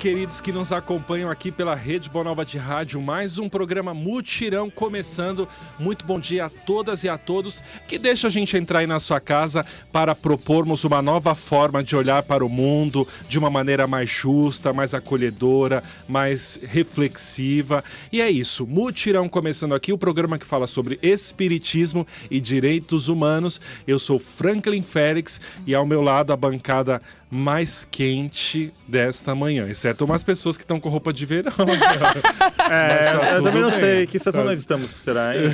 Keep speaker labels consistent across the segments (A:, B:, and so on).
A: queridos que nos acompanham aqui pela Rede Boa Nova de Rádio, mais um programa Mutirão começando. Muito bom dia a todas e a todos, que deixa a gente entrar aí na sua casa para propormos uma nova forma de olhar para o mundo de uma maneira mais justa, mais acolhedora, mais reflexiva. E é isso, Mutirão começando aqui, o programa que fala sobre espiritismo e direitos humanos. Eu sou Franklin Félix e ao meu lado a bancada mais quente desta manhã, exceto umas pessoas que estão com roupa de verão.
B: Eu também não sei que estação nós estamos, será, hein?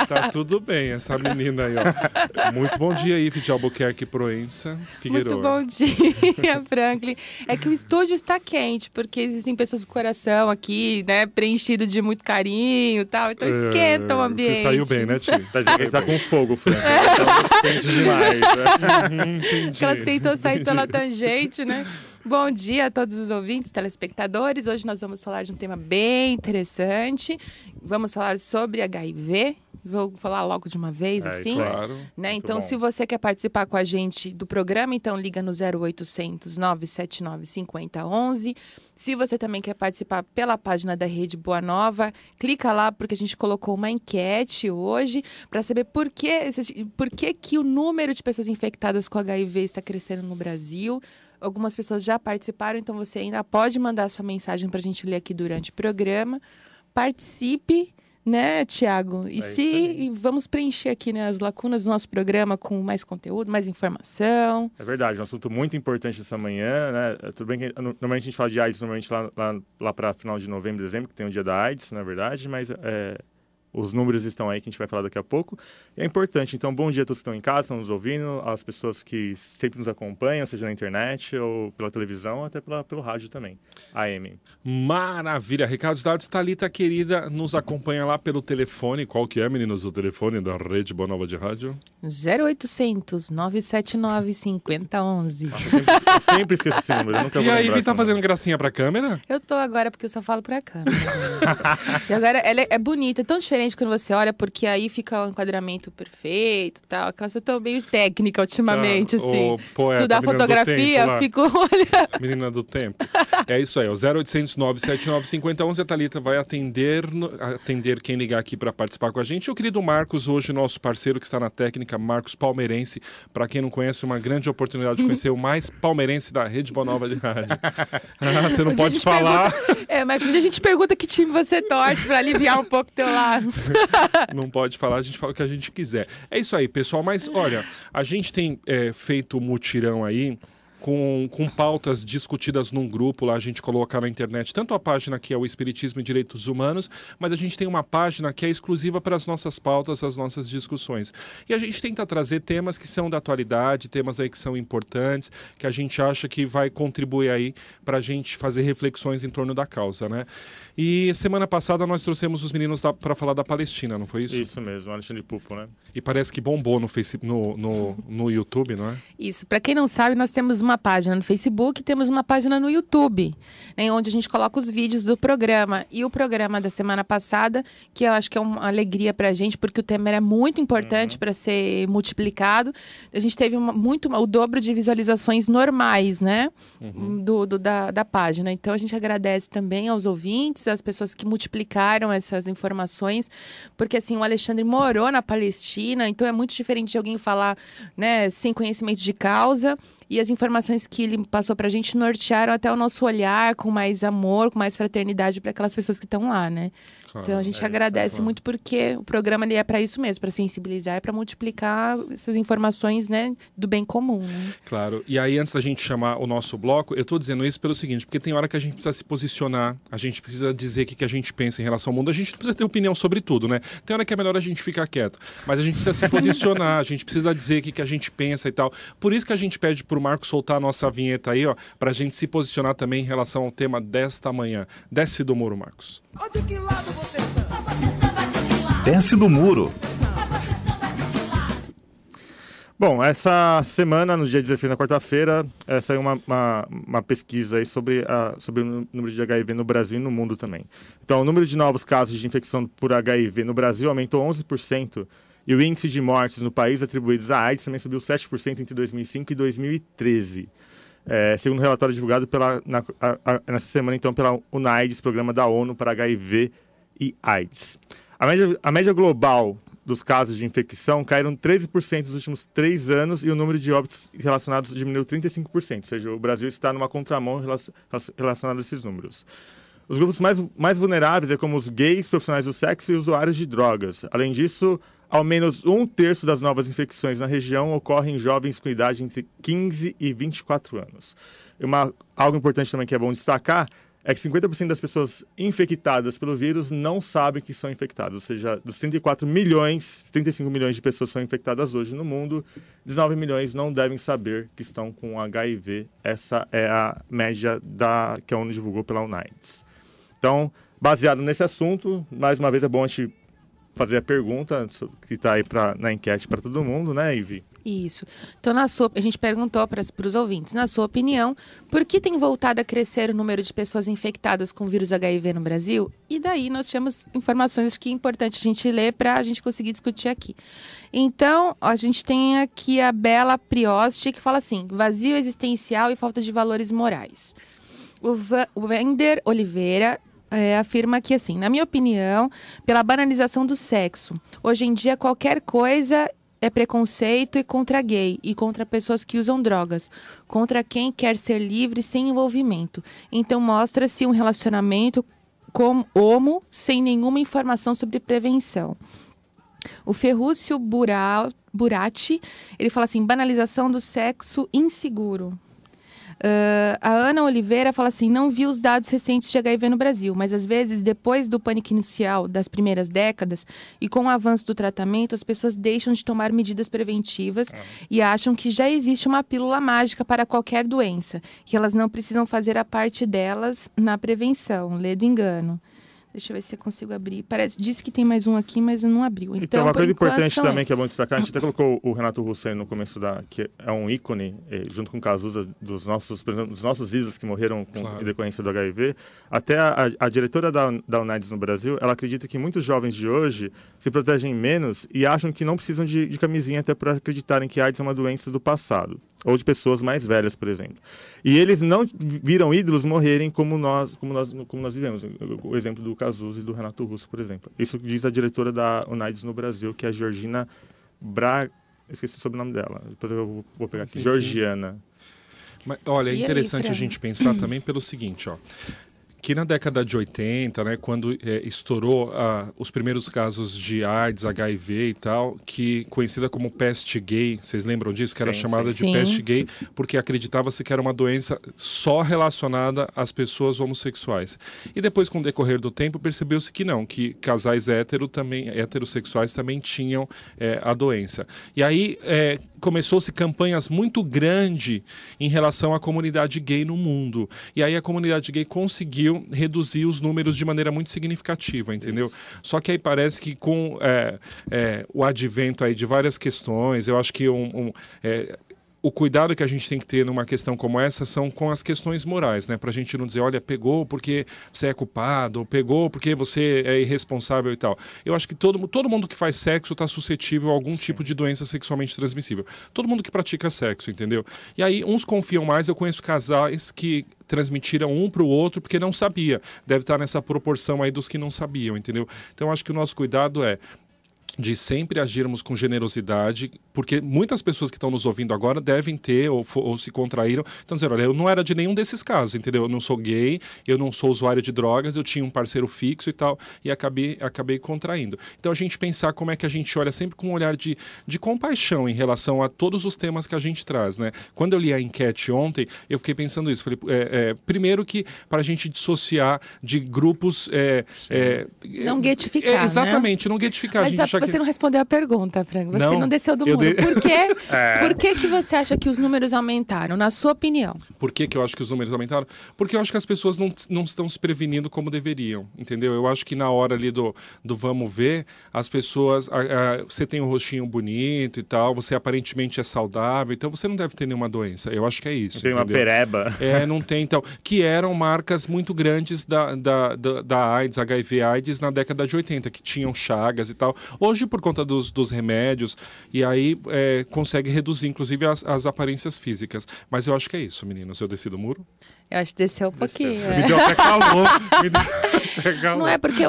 A: Tá tudo bem, essa menina aí, ó. Muito bom dia, Ive de Albuquerque, Proença, Figueiredo.
C: Muito bom dia, Franklin. É que o estúdio está quente, porque existem pessoas com coração aqui, né, preenchido de muito carinho e tal, então esquenta o ambiente.
A: Você saiu bem, né, Tio?
B: Tá dizendo que a gente tá com fogo, Franklin. Tá muito quente demais, né?
A: Entendi.
C: Que elas tentam sair pela tangente, né? Bom dia a todos os ouvintes, telespectadores. Hoje nós vamos falar de um tema bem interessante. Vamos falar sobre HIV. Vou falar logo de uma vez, assim.
A: Claro.
C: Né? Então,
B: bom.
C: se você quer participar com a gente do programa, então liga no 0800 979 5011. Se você também quer participar pela página da Rede Boa Nova, clica lá, porque a gente colocou uma enquete hoje para saber por que o número de pessoas infectadas com HIV está crescendo no Brasil. Algumas pessoas já participaram, então você ainda pode mandar sua mensagem para a gente ler aqui durante o programa. Participe, né, Tiago? E vamos preencher aqui, né, as lacunas do nosso programa com mais conteúdo, mais informação.
B: É verdade, um assunto muito importante essa manhã, né? Tudo bem que normalmente a gente fala de AIDS, normalmente lá para final de novembro, dezembro, que tem o dia da AIDS, na verdade, mas os números estão aí que a gente vai falar daqui a pouco. E é importante, então, bom dia a todos que estão em casa, estão nos ouvindo, as pessoas que sempre nos acompanham, seja na internet ou pela televisão, até pelo rádio também, AM.
A: Maravilha, recados dados. Thalita querida nos acompanha lá pelo telefone. Qual que é, meninos, o telefone da Rede Boa Nova de Rádio?
C: 0800 979 5011.
B: Nossa, eu sempre esqueço esse número, eu nunca
A: E
B: vou
A: aí,
B: lembrar
A: Vim
B: esse
A: tá fazendo
B: número.
A: gracinha pra câmera?
C: Eu tô agora porque eu só falo pra câmera. E agora ela é bonita, é tão diferente quando você olha, porque aí fica o enquadramento perfeito e tal. Eu tô meio técnica ultimamente,
A: Tá,
C: assim.
A: o poeta,
C: Estudar
A: menina do
C: fotografia,
A: tempo lá.
C: fico olhando.
A: Menina do tempo. É isso aí, o 0800 979 5011. A Thalita vai atender quem ligar aqui para participar com a gente. O querido Marcos, hoje nosso parceiro que está na técnica, Marcos Palmeirense. Para quem não conhece, uma grande oportunidade de conhecer o mais palmeirense da Rede Boa Nova de Rádio. Você não
C: Um dia a
A: pode
C: gente
A: falar.
C: mas um dia a gente pergunta que time você torce pra aliviar um pouco o teu lado.
A: Não pode falar, a gente fala o que a gente quiser. É isso aí, pessoal. Mas, olha, a gente tem feito mutirão aí com pautas discutidas num grupo lá, a gente coloca na internet, tanto a página que é o Espiritismo e Direitos Humanos, mas a gente tem uma página que é exclusiva para as nossas pautas, as nossas discussões. E a gente tenta trazer temas que são da atualidade, temas aí que são importantes, que a gente acha que vai contribuir aí para a gente fazer reflexões em torno da causa, né? E semana passada nós trouxemos os meninos para falar da Palestina, não foi isso?
B: Isso mesmo, Alexandre Pupo, né?
A: E parece que bombou no YouTube, não é?
C: Isso, pra quem não sabe, nós temos uma página no Facebook e temos uma página no YouTube, né, onde a gente coloca os vídeos do programa. E o programa da semana passada, que eu acho que é uma alegria pra gente, porque o tema era muito importante para ser multiplicado. A gente teve o dobro de visualizações normais, né, da página. Então a gente agradece também aos ouvintes, às pessoas que multiplicaram essas informações, porque assim, o Alexandre morou na Palestina, então é muito diferente de alguém falar, né, sem conhecimento de causa. E as informações que ele passou pra gente nortearam até o nosso olhar com mais amor, com mais fraternidade para aquelas pessoas que estão lá, né?
A: Claro,
C: Então a gente agradece muito, porque o programa ele é para isso mesmo, para sensibilizar, para multiplicar essas informações, né, do bem comum, né?
A: Claro. E aí, antes da gente chamar o nosso bloco, eu tô dizendo isso pelo seguinte, porque tem hora que a gente precisa se posicionar, a gente precisa dizer o que a gente pensa em relação ao mundo, a gente não precisa ter opinião sobre tudo, né? Tem hora que é melhor a gente ficar quieto, mas a gente precisa se posicionar, a gente precisa dizer o que a gente pensa e tal. Por isso que a gente pede pro Marco soltar a nossa vinheta aí, ó, pra gente se posicionar também em relação ao tema desta manhã. Desce do muro, Marcos.
D: De que lado você está?
E: Desce do muro.
B: Bom, essa semana, no dia 16, na quarta-feira, saiu uma pesquisa aí sobre o número de HIV no Brasil e no mundo também. Então, o número de novos casos de infecção por HIV no Brasil aumentou 11%, e o índice de mortes no país atribuídos à AIDS também subiu 7% entre 2005 e 2013. segundo um relatório divulgado nessa semana, então, pela UNAIDS, Programa da ONU para HIV e AIDS. A média global dos casos de infecção caíram 13% nos últimos 3 anos e o número de óbitos relacionados diminuiu 35%. Ou seja, o Brasil está numa contramão relacionado a esses números. Os grupos mais vulneráveis é como os gays, profissionais do sexo e usuários de drogas. Além disso, ao menos 1/3 das novas infecções na região ocorrem em jovens com idade entre 15 e 24 anos. Algo importante também que é bom destacar é que 50% das pessoas infectadas pelo vírus não sabem que são infectadas. Ou seja, dos 35 milhões de pessoas que são infectadas hoje no mundo, 19 milhões não devem saber que estão com HIV. Essa é a média que a ONU divulgou pela UNAIDS. Então, baseado nesse assunto, mais uma vez é bom a gente fazer a pergunta que está aí na enquete para todo mundo, né, Ivy?
C: Isso. Então, a gente perguntou para os ouvintes, na sua opinião, por que tem voltado a crescer o número de pessoas infectadas com vírus HIV no Brasil? E daí nós tínhamos informações que é importante a gente ler para a gente conseguir discutir aqui. Então, a gente tem aqui a Bela Prioste, que fala assim, vazio existencial e falta de valores morais. O Wender Oliveira afirma que, assim, na minha opinião, pela banalização do sexo, hoje em dia qualquer coisa é preconceito e contra gay e contra pessoas que usam drogas, contra quem quer ser livre sem envolvimento. Então mostra-se um relacionamento com homo sem nenhuma informação sobre prevenção. O Ferrúcio Burati, ele fala assim, banalização do sexo inseguro. A Ana Oliveira fala assim, não vi os dados recentes de HIV no Brasil, mas às vezes, depois do pânico inicial das primeiras décadas e com o avanço do tratamento, as pessoas deixam de tomar medidas preventivas e acham que já existe uma pílula mágica para qualquer doença, que elas não precisam fazer a parte delas na prevenção. Lê do engano. Deixa eu ver se eu consigo abrir. Disse que tem mais um aqui, mas não abriu.
B: Então uma coisa importante também que é bom destacar, a gente até colocou o Renato Russo aí no começo que é um ícone, junto com o Cazuza, dos nossos ídolos que morreram em decorrência do HIV. Até a diretora da UNAIDS no Brasil, ela acredita que muitos jovens de hoje se protegem menos e acham que não precisam de camisinha até para acreditarem que AIDS é uma doença do passado. Ou de pessoas mais velhas, por exemplo. E eles não viram ídolos morrerem como nós vivemos. O exemplo do Cazuza e do Renato Russo, por exemplo. Isso diz a diretora da UNAIDS no Brasil, que é a Georgina esqueci o sobrenome dela. Depois eu vou pegar aqui. Georgiana.
A: Mas, olha, é interessante a gente pensar também pelo seguinte, ó. Que na década de 80, né, quando estourou os primeiros casos de AIDS, HIV e tal, que conhecida como peste gay, vocês lembram disso? Que era chamada de peste gay, porque acreditava-se que era uma doença só relacionada às pessoas homossexuais. E depois, com o decorrer do tempo, percebeu-se que não, que casais heterossexuais também tinham a doença. E aí começou-se campanhas muito grandes em relação à comunidade gay no mundo. E aí a comunidade gay conseguiu reduzir os números de maneira muito significativa, entendeu? Isso. Só que aí parece que com o advento aí de várias questões, eu acho que o cuidado que a gente tem que ter numa questão como essa são com as questões morais, né? Pra gente não dizer, olha, pegou porque você é culpado, ou pegou porque você é irresponsável e tal. Eu acho que todo mundo que faz sexo está suscetível a algum tipo de doença sexualmente transmissível. Todo mundo que pratica sexo, entendeu? E aí, uns confiam mais, eu conheço casais que transmitiram um para o outro porque não sabia. Deve estar nessa proporção aí dos que não sabiam, entendeu? Então, acho que o nosso cuidado é de sempre agirmos com generosidade, porque muitas pessoas que estão nos ouvindo agora devem ter ou se contraíram. Então, dizer, olha, eu não era de nenhum desses casos, entendeu? Eu não sou gay, eu não sou usuário de drogas, eu tinha um parceiro fixo e tal, e acabei contraindo. Então, a gente pensar como é que a gente olha sempre com um olhar de compaixão em relação a todos os temas que a gente traz, né? Quando eu li a enquete ontem, eu fiquei pensando isso. Falei, primeiro que para a gente dissociar de grupos...
C: não guetificar,
A: exatamente, não guetificar.
C: Mas você não respondeu a pergunta, Franco. Você não desceu do muro. Por que você acha que os números aumentaram, na sua opinião?
A: Por que eu acho que os números aumentaram? Porque eu acho que as pessoas não estão se prevenindo como deveriam, entendeu? Eu acho que na hora ali do vamos ver, as pessoas... você tem um rostinho bonito e tal, você aparentemente é saudável, então você não deve ter nenhuma doença. Eu acho que é isso.
B: Não tem uma pereba.
A: Não tem, então. Que eram marcas muito grandes da AIDS, HIV AIDS, na década de 80, que tinham chagas e tal. Hoje hoje por conta dos remédios, e aí consegue reduzir, inclusive, as aparências físicas. Mas eu acho que é isso, meninos. Eu desci do muro?
C: Eu acho que desceu um pouquinho.
A: Me deu até calor. Me deu até calor.
C: Não é porque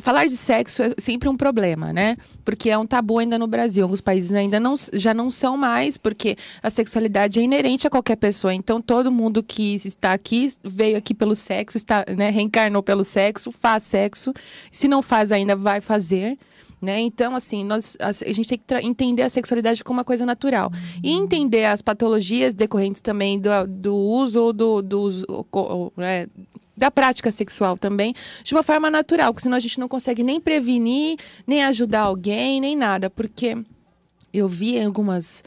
C: falar de sexo é sempre um problema, né? Porque é um tabu ainda no Brasil. Alguns países ainda já não são mais, porque a sexualidade é inerente a qualquer pessoa. Então, todo mundo que está aqui veio aqui pelo sexo, né, reencarnou pelo sexo, faz sexo. Se não faz ainda, vai fazer. Né? Então, assim, a gente tem que entender a sexualidade como uma coisa natural. E entender as patologias decorrentes também do uso ou da prática sexual também, de uma forma natural, porque senão a gente não consegue nem prevenir, nem ajudar alguém, nem nada. Porque eu vi algumas...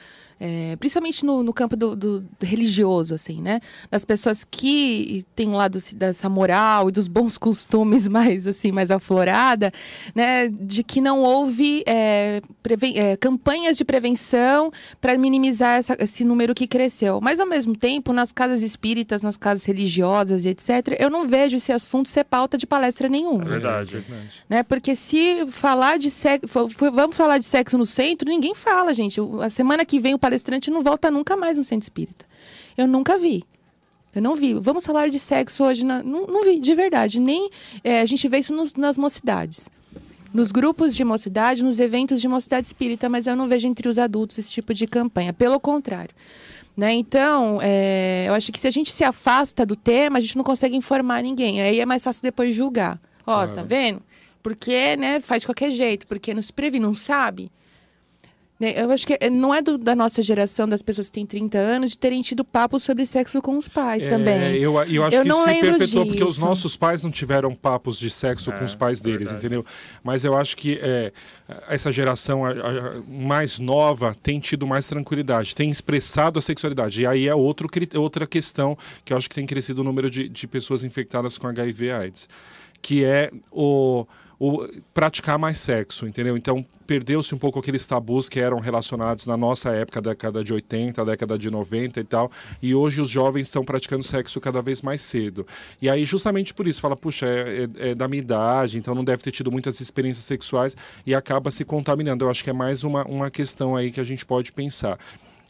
C: principalmente no campo do religioso, assim, né? Das pessoas que têm um lado dessa moral e dos bons costumes mais aflorada, né? De que não houve campanhas de prevenção para minimizar esse número que cresceu. Mas, ao mesmo tempo, nas casas espíritas, nas casas religiosas e etc., eu não vejo esse assunto ser pauta de palestra nenhuma.
B: É verdade.
C: Né? Porque se falar de sexo... Vamos falar de sexo no centro, ninguém fala, gente. A semana que vem o palestrante não volta nunca mais no centro espírita. Eu nunca vi. Eu não vi. Vamos falar de sexo hoje. Não vi, de verdade. Nem a gente vê isso nas mocidades. Nos grupos de mocidade, nos eventos de mocidade espírita, mas eu não vejo entre os adultos esse tipo de campanha. Pelo contrário. Né? Então, eu acho que se a gente se afasta do tema, a gente não consegue informar ninguém. Aí é mais fácil depois julgar. Ó, tá vendo? Porque, né, faz de qualquer jeito. Porque não se previne, não sabe. Eu acho que não é da nossa geração, das pessoas que têm 30 anos, de terem tido papo sobre sexo com os pais também.
A: Eu acho que
C: não
A: isso se
C: lembro
A: perpetuou porque os
C: disso.
A: nossos pais não tiveram papos de sexo com os pais deles, entendeu? Mas eu acho que essa geração mais nova tem tido mais tranquilidade, tem expressado a sexualidade. E aí é outra questão que eu acho que tem crescido o número de pessoas infectadas com HIV e AIDS, que é o praticar mais sexo, entendeu? Então, perdeu-se um pouco aqueles tabus que eram relacionados na nossa época, década de 80, década de 90 e tal, e hoje os jovens estão praticando sexo cada vez mais cedo. E aí, justamente por isso, fala, puxa, é da minha idade, então não deve ter tido muitas experiências sexuais e acaba se contaminando. Eu acho que é mais uma questão aí que a gente pode pensar.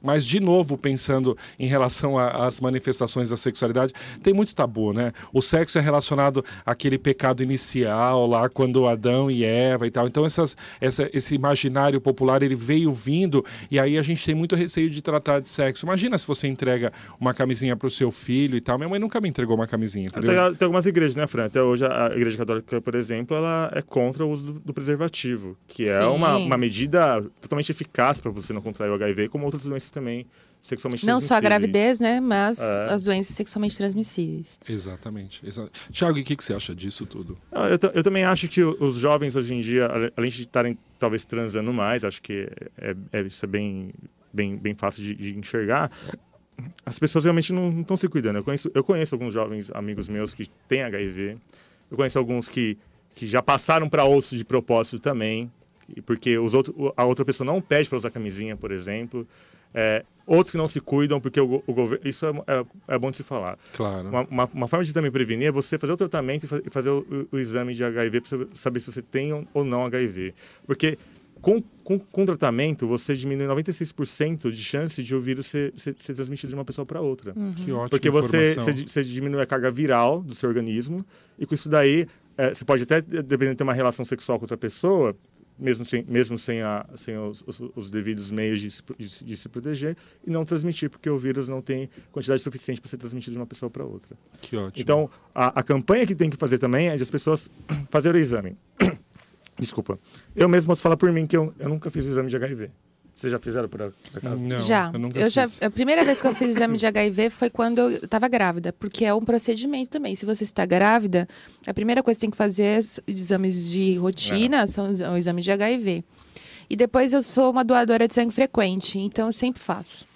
A: Mas, de novo, pensando em relação às manifestações da sexualidade, tem muito tabu, né? O sexo é relacionado àquele pecado inicial, lá quando Adão e Eva e tal. Então, esse imaginário popular, ele veio vindo, e aí a gente tem muito receio de tratar de sexo. Imagina se você entrega uma camisinha para o seu filho e tal. Minha mãe nunca me entregou uma camisinha, entendeu?
B: Tem algumas igrejas, né, Fran? Até hoje, a Igreja Católica, por exemplo, ela é contra o uso do preservativo, que é uma medida totalmente eficaz para você não contrair o HIV, como outras doenças também sexualmente
C: não
B: transmissíveis.
C: só a gravidez, né? Mas as doenças sexualmente transmissíveis.
A: Exatamente. Tiago, e o que você acha disso tudo?
B: Eu também acho que os jovens hoje em dia, além de estarem talvez transando mais, acho que isso é bem fácil de enxergar, as pessoas realmente não estão se cuidando. Eu conheço alguns jovens amigos meus que têm HIV, eu conheço alguns que já passaram para outros de propósito também, porque a outra pessoa não pede para usar camisinha, por exemplo. Outros que não se cuidam, porque o governo... Isso é bom de se falar.
A: Claro.
B: Uma forma de também prevenir é você fazer o tratamento e fazer o exame de HIV para saber se você tem ou não HIV. Porque com tratamento, você diminui 96% de chance de o vírus ser transmitido de uma pessoa para outra.
A: Que ótimo.
B: Porque você diminui a carga viral do seu organismo, e com isso daí, você pode até, dependendo de ter uma relação sexual com outra pessoa, mesmo sem os devidos meios de se proteger, e não transmitir, porque o vírus não tem quantidade suficiente para ser transmitido de uma pessoa para outra.
A: Que ótimo.
B: Então, a campanha que tem que fazer também é de as pessoas fazerem o exame. Desculpa. Eu mesmo posso falar por mim que eu nunca fiz o exame de HIV. Vocês já fizeram por acaso?
C: Não, já. A primeira vez que eu fiz exame de HIV foi quando eu estava grávida, porque é um procedimento também. Se você está grávida, a primeira coisa que tem que fazer é exames de rotina, são o exame de HIV. E depois eu sou uma doadora de sangue frequente, então eu sempre faço.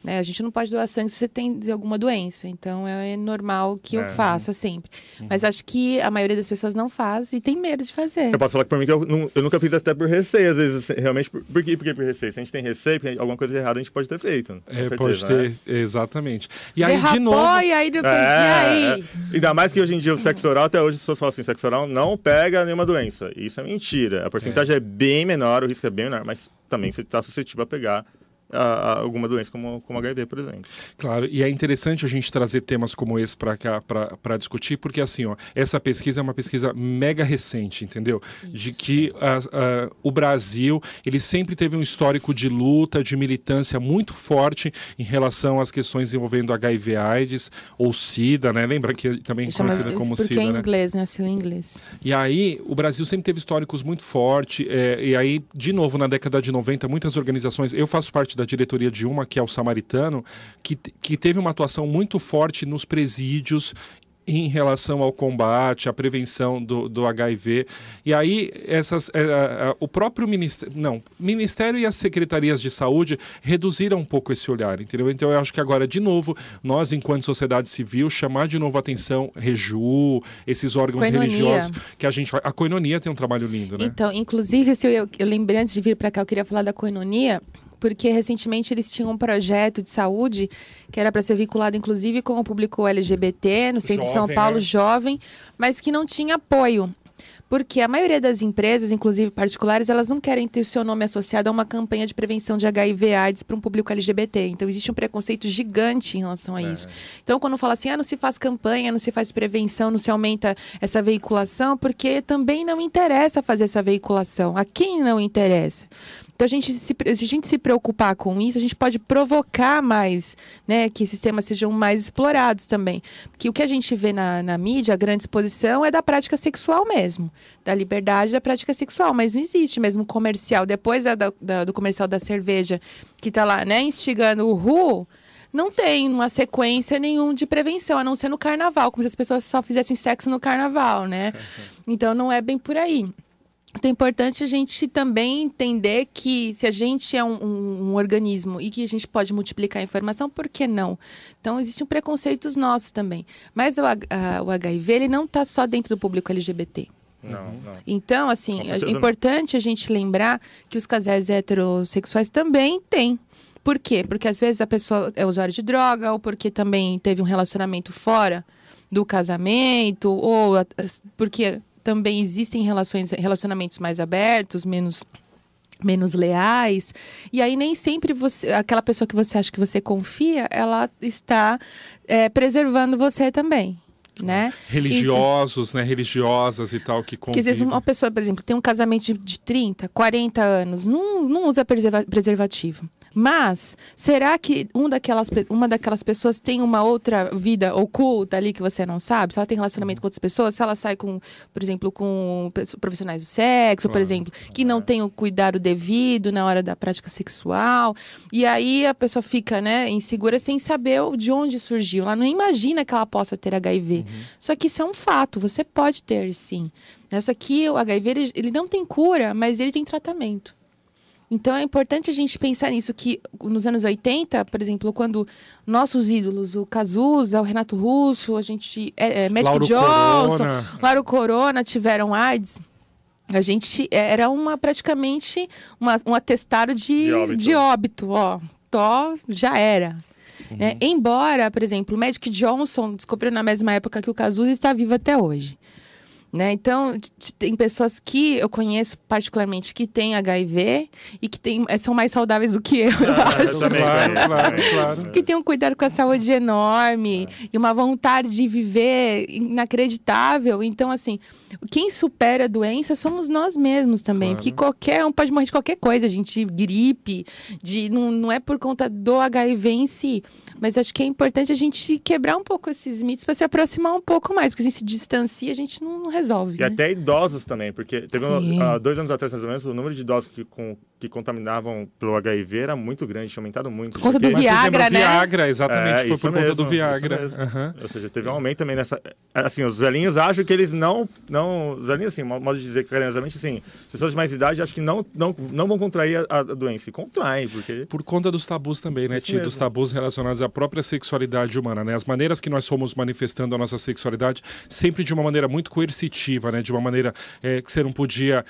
C: Né? A gente não pode doar sangue se você tem alguma doença. Então, é normal que eu faça sempre. Mas eu acho que a maioria das pessoas não faz e tem medo de fazer.
B: Eu posso falar que por mim que eu nunca fiz até por receio, às vezes, realmente. Por que por receio? Se a gente tem receio, porque alguma coisa errada a gente pode ter feito. Com certeza,
A: pode ter,
B: né?
A: exatamente. E aí,
C: Derrapou,
A: de novo...
C: e aí depois, e aí?
B: Ainda mais que hoje em dia o sexo oral, até hoje as pessoas falam assim, sexo oral não pega nenhuma doença. Isso é mentira. A porcentagem é bem menor, o risco é bem menor, mas também você está suscetível a pegar alguma doença como HIV, por exemplo.
A: Claro, e é interessante a gente trazer temas como esse para cá, para discutir, porque assim, ó, essa pesquisa é uma pesquisa mega recente, entendeu?
C: Isso.
A: De que o Brasil, ele sempre teve um histórico de luta, de militância muito forte em relação às questões envolvendo HIV/AIDS ou SIDA, né? Lembra que também é conhecida como
C: porque
A: SIDA,
C: é em
A: né?
C: inglês, né? Sigla em inglês.
A: E aí, o Brasil sempre teve históricos muito fortes, e aí, de novo, na década de 90, muitas organizações, eu faço parte da diretoria de uma, que é o Samaritano, que teve uma atuação muito forte nos presídios em relação ao combate, à prevenção do HIV. E aí, o próprio Ministério e as secretarias de saúde reduziram um pouco esse olhar, entendeu? Então, eu acho que agora, de novo, nós, enquanto sociedade civil, chamar de novo a atenção, Reju, esses órgãos religiosos, que a gente vai... A Coinonia tem um trabalho lindo, né?
C: Então, inclusive, eu lembrei antes de vir para cá, eu queria falar da Coinonia, porque recentemente eles tinham um projeto de saúde que era para ser vinculado, inclusive, com o público LGBT, no centro de São Paulo, jovem, mas que não tinha apoio. Porque a maioria das empresas, inclusive particulares, elas não querem ter o seu nome associado a uma campanha de prevenção de HIV/AIDS para um público LGBT. Então, existe um preconceito gigante em relação a isso. Então, quando fala assim, não se faz campanha, não se faz prevenção, não se aumenta essa veiculação, porque também não interessa fazer essa veiculação. A quem não interessa? Então, se a gente se preocupar com isso, a gente pode provocar mais, né, que esses temas sejam mais explorados também. Porque o que a gente vê na mídia, a grande exposição, é da prática sexual mesmo. Da liberdade da prática sexual. Mas não existe mesmo comercial. Depois do comercial da cerveja, que está lá, né, instigando o RU, não tem uma sequência nenhuma de prevenção, a não ser no carnaval. Como se as pessoas só fizessem sexo no carnaval, né? Então, não é bem por aí. Então, é importante a gente também entender que se a gente é um organismo e que a gente pode multiplicar a informação, por que não? Então, existem preconceitos nossos também. Mas o HIV, ele não está só dentro do público LGBT.
B: Não.
C: Então, assim, é importante a gente lembrar que os casais heterossexuais também têm. Por quê? Porque às vezes a pessoa é usuária de droga, ou porque também teve um relacionamento fora do casamento, ou porque... também existem relacionamentos mais abertos, menos leais. E aí nem sempre aquela pessoa que você acha que você confia, ela está preservando você também. Né?
A: Religiosos, né? Religiosas e tal, que convivem.
C: Porque às vezes uma pessoa, por exemplo, tem um casamento de 30, 40 anos, não usa preservativo. Mas, será que uma daquelas pessoas tem uma outra vida oculta ali que você não sabe? Se ela tem relacionamento com outras pessoas, se ela sai com, por exemplo, com profissionais do sexo, por exemplo, que não tem o cuidado devido na hora da prática sexual. E aí a pessoa fica, né, insegura sem saber de onde surgiu. Ela não imagina que ela possa ter HIV. Só que isso é um fato, você pode ter sim. Só que o HIV, ele não tem cura, mas ele tem tratamento. Então, é importante a gente pensar nisso, que nos anos 80, por exemplo, quando nossos ídolos, o Cazuza, o Renato Russo, a gente, Magic Johnson, Lauro Corona tiveram AIDS, a gente era praticamente um atestado de óbito. Já era. Embora, por exemplo, o Magic Johnson descobriu na mesma época que o Cazuza está vivo até hoje. Né? Então, tem pessoas que eu conheço particularmente que têm HIV e que são mais saudáveis do que eu acho.
A: Claro.
C: Que tem um cuidado com a saúde enorme e uma vontade de viver inacreditável. Então, assim, quem supera a doença somos nós mesmos também. Claro. Porque qualquer um pode morrer de qualquer coisa, gente, gripe, não é por conta do HIV em si. Mas acho que é importante a gente quebrar um pouco esses mitos para se aproximar um pouco mais. Porque se a gente se distancia, a gente não resolve resolve.
B: E
C: né?
B: até idosos também, porque teve
C: Sim.
B: 2 anos atrás, mais ou menos, o número de idosos que contaminavam pelo HIV era muito grande, tinha aumentado muito.
C: Por conta do
B: porque-
A: Mas vocês
C: Viagra,
A: lembram?
C: né?
A: Viagra, exatamente, foi
B: isso
A: por conta
B: mesmo,
A: do Viagra.
B: isso mesmo.
A: Aham.
B: Ou seja, teve um aumento também nessa... Assim, os velhinhos acham que eles não os velhinhos, assim, modo de dizer carinhosamente, assim, as pessoas de mais idade acham que não vão contrair a doença. E contraem, porque...
A: Por conta dos tabus também, né,
B: Isso
A: Ti? Dos
B: mesmo.
A: tabus relacionados à própria sexualidade humana, né? As maneiras que nós fomos manifestando a nossa sexualidade, sempre de uma maneira muito coercitiva, né? De uma maneira que você não podia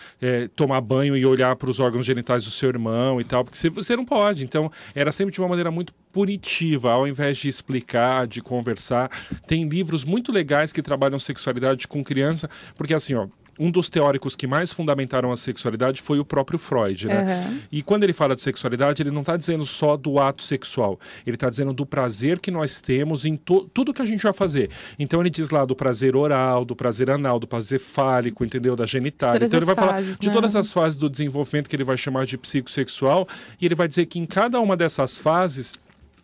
A: tomar banho e olhar para os órgãos genitais do seu irmão e tal, porque você não pode. Então, era sempre de uma maneira muito punitiva, ao invés de explicar, de conversar. Tem livros muito legais que trabalham sexualidade com criança, porque assim, ó, um dos teóricos que mais fundamentaram a sexualidade foi o próprio Freud, né?
C: Aham.
A: E quando ele fala de sexualidade, ele não está dizendo só do ato sexual. Ele está dizendo do prazer que nós temos em tudo que a gente vai fazer. Então ele diz lá do prazer oral, do prazer anal, do prazer fálico, entendeu? Da genitália.
C: Todas
A: Então ele
C: as
A: vai
C: fases,
A: falar de
C: né?
A: todas as fases do desenvolvimento que ele vai chamar de psicossexual. E ele vai dizer que em cada uma dessas fases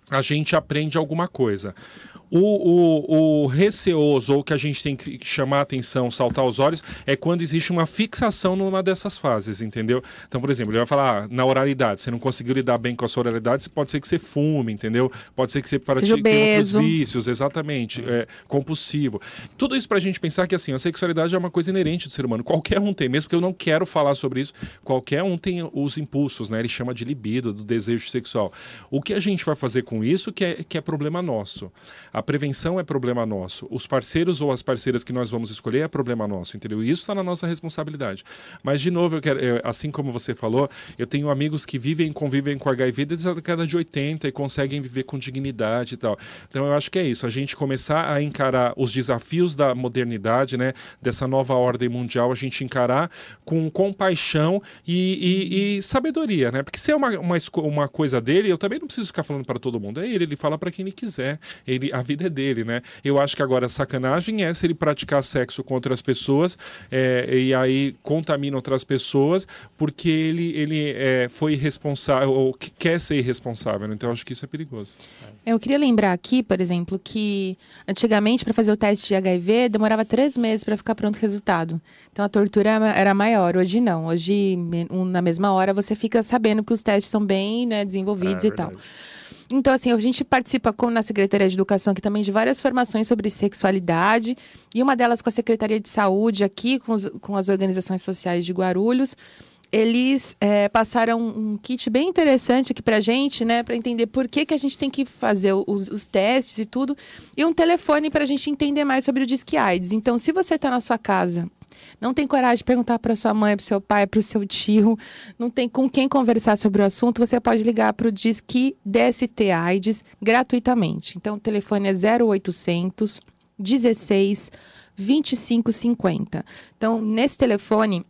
A: a gente aprende alguma coisa. O receoso, ou que a gente tem que chamar a atenção, saltar os olhos, é quando existe uma fixação numa dessas fases, entendeu? Então, por exemplo, ele vai falar, na oralidade, você não conseguiu lidar bem com a sua oralidade, pode ser que você fume, entendeu? Pode ser que você pratique outros
C: obeso.
A: vícios, exatamente, compulsivo. Tudo isso pra gente pensar que, assim, a sexualidade é uma coisa inerente do ser humano. Qualquer um tem, mesmo que eu não quero falar sobre isso, qualquer um tem os impulsos, né? Ele chama de libido, do desejo sexual. O que a gente vai fazer com isso que é problema nosso. A prevenção é problema nosso. Os parceiros ou as parceiras que nós vamos escolher é problema nosso, entendeu? E isso está na nossa responsabilidade. Mas, de novo, assim como você falou, eu tenho amigos que convivem com HIV desde a década de 80 e conseguem viver com dignidade e tal. Então, eu acho que é isso. A gente começar a encarar os desafios da modernidade, né? Dessa nova ordem mundial, a gente encarar com compaixão e sabedoria, né? Porque se é uma coisa dele, eu também não preciso ficar falando para todo mundo. É ele fala para quem ele quiser. A vida é dele, né? Eu acho que agora a sacanagem é se ele praticar sexo com outras pessoas e aí contamina outras pessoas porque ele foi irresponsável ou quer ser irresponsável, né? Então eu acho que isso é perigoso.
C: Eu queria lembrar aqui, por exemplo, que antigamente para fazer o teste de HIV demorava 3 meses para ficar pronto o resultado. Então a tortura era maior. Hoje não. Hoje, na mesma hora, você fica sabendo que os testes são bem, né, desenvolvidos e tal.
B: Verdade.
C: Então, assim, a gente participa na Secretaria de Educação aqui também de várias formações sobre sexualidade, e uma delas com a Secretaria de Saúde aqui, com as organizações sociais de Guarulhos. Eles passaram um kit bem interessante aqui pra gente, né, para entender por que a gente tem que fazer os testes e tudo, e um telefone pra gente entender mais sobre o Disque AIDS. Então, se você tá na sua casa, não tem coragem de perguntar para sua mãe, para o seu pai, para o seu tio, não tem com quem conversar sobre o assunto, você pode ligar para o Disque DST AIDS gratuitamente. Então, o telefone é 0800 16 25 50. Então, nesse telefone,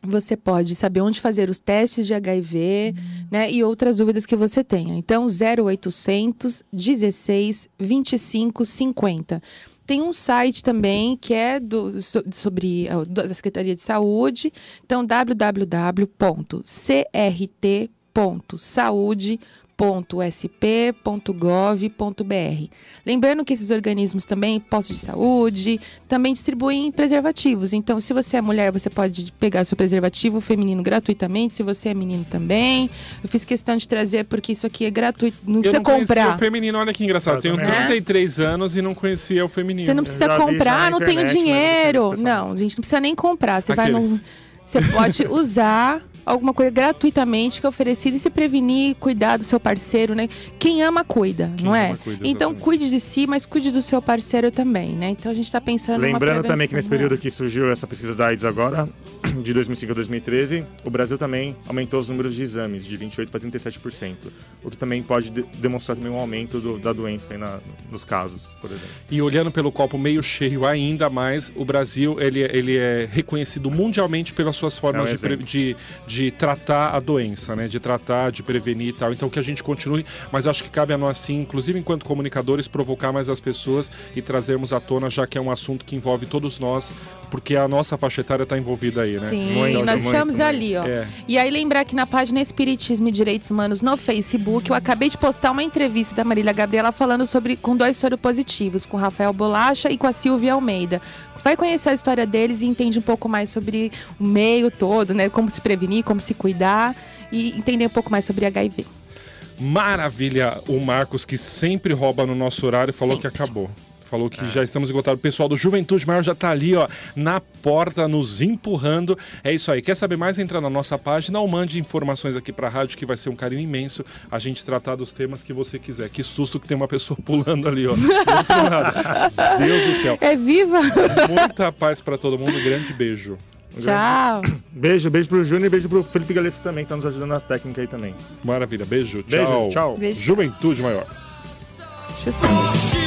C: você pode saber onde fazer os testes de HIV, né, e outras dúvidas que você tenha. Então, 0800 16 25 50. Tem um site também que é da Secretaria de Saúde. Então, www.crt.saude.sp.gov.br. Lembrando que esses organismos também, postos de saúde, também distribuem preservativos. Então, se você é mulher, você pode pegar seu preservativo feminino gratuitamente. Se você é menino também. Eu fiz questão de trazer porque isso aqui é gratuito. Não precisa
A: conhecia
C: comprar.
A: o feminino, olha que engraçado. Eu tenho
B: Exatamente.
A: 33 anos e não conhecia o feminino.
C: Você não precisa
B: já vi já
C: comprar,
B: na
C: não tenho
B: internet, mas
C: dinheiro.
B: não conheço
C: Não,
B: pessoalmente.
C: a gente não precisa nem comprar. Você vai
A: Aqueles.
C: num. Você pode usar alguma coisa gratuitamente que é oferecida e se prevenir, cuidar do seu parceiro, né? Quem ama, cuida,
A: Quem
C: não é?
A: ama, cuida,
C: Então,
A: exatamente.
C: cuide de si, mas cuide do seu parceiro também, né? Então, a gente está pensando numa
B: Lembrando também
C: prevenção,
B: que nesse
C: né?
B: período que surgiu essa pesquisa da AIDS agora, de 2005 a 2013, o Brasil também aumentou os números de exames, de 28% para 37%, o que também pode demonstrar também um aumento da doença aí nos casos, por exemplo.
A: E olhando pelo copo meio cheio ainda mais, o Brasil ele é reconhecido mundialmente pelas suas formas
B: É um
A: de de tratar a doença, né? De tratar, de prevenir e tal. Então que a gente continue, mas acho que cabe a nós sim, inclusive enquanto comunicadores, provocar mais as pessoas e trazermos à tona, já que é um assunto que envolve todos nós, porque a nossa faixa etária está envolvida aí, né?
C: Sim,
B: Muito,
C: nós
B: muito,
C: estamos
B: muito.
C: ali, ó.
A: É.
C: E aí lembrar que na página Espiritismo e Direitos Humanos no Facebook, eu acabei de postar uma entrevista da Marília Gabriela falando com 2 soropositivos, com o Rafael Bolacha e com a Silvia Almeida. Vai conhecer a história deles e entende um pouco mais sobre o meio todo, né? Como se prevenir, como se cuidar e entender um pouco mais sobre HIV.
A: Maravilha, o Marcos, que sempre rouba no nosso horário, falou que acabou. Falou que já estamos esgotados. O pessoal do Juventude Maior já tá ali, ó, na porta, nos empurrando. É isso aí. Quer saber mais? Entra na nossa página ou mande informações aqui pra rádio, que vai ser um carinho imenso a gente tratar dos temas que você quiser. Que susto que tem uma pessoa pulando ali, ó. Do outro lado. Deus do céu.
C: É viva!
A: Muita paz pra todo mundo. Grande beijo.
C: Tchau!
B: Beijo pro Júnior e beijo pro Felipe Galesso também, que tá nos ajudando nas técnicas aí também.
A: Maravilha. Beijo.
B: Beijo,
A: Tchau.
B: tchau.
C: Beijo.
A: Juventude Maior.
C: Deixa eu sair.